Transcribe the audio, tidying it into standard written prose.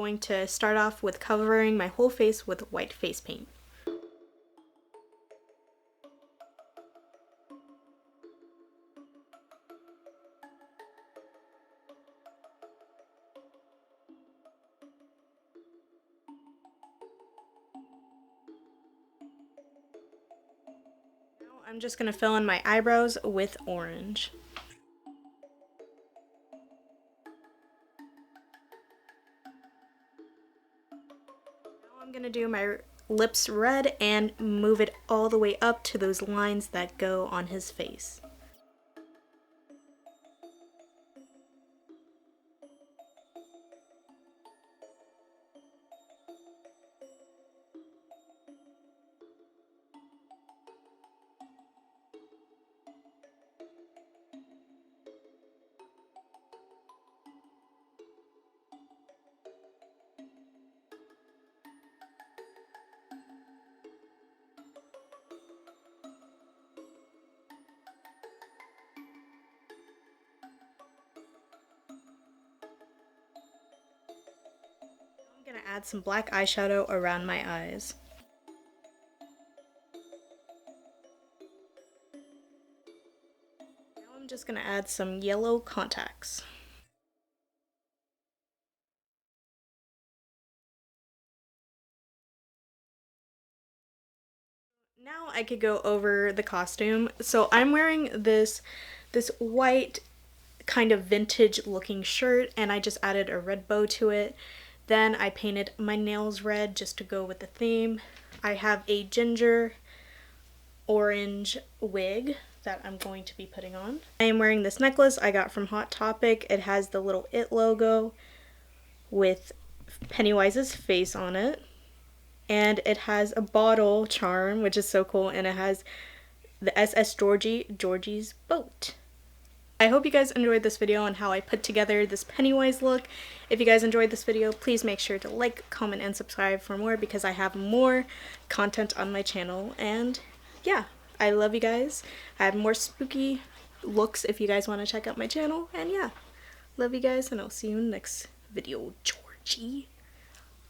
going to start off with covering my whole face with white face paint. Now I'm just going to fill in my eyebrows with orange. I'm gonna do my lips red and move it all the way up to those lines that go on his face. I'm gonna add some black eyeshadow around my eyes. Now I'm just gonna add some yellow contacts. Now I could go over the costume. So I'm wearing this white kind of vintage looking shirt, and I just added a red bow to it. Then I painted my nails red just to go with the theme. I have a ginger orange wig that I'm going to be putting on. I am wearing this necklace I got from Hot Topic. It has the little It logo with Pennywise's face on it. And it has a bottle charm, which is so cool, and it has the SS Georgie's boat. I hope you guys enjoyed this video on how I put together this Pennywise look. If you guys enjoyed this video, please make sure to like, comment, and subscribe for more, because I have more content on my channel. And yeah, I love you guys. I have more spooky looks if you guys want to check out my channel. And yeah, love you guys, and I'll see you in the next video, Georgie.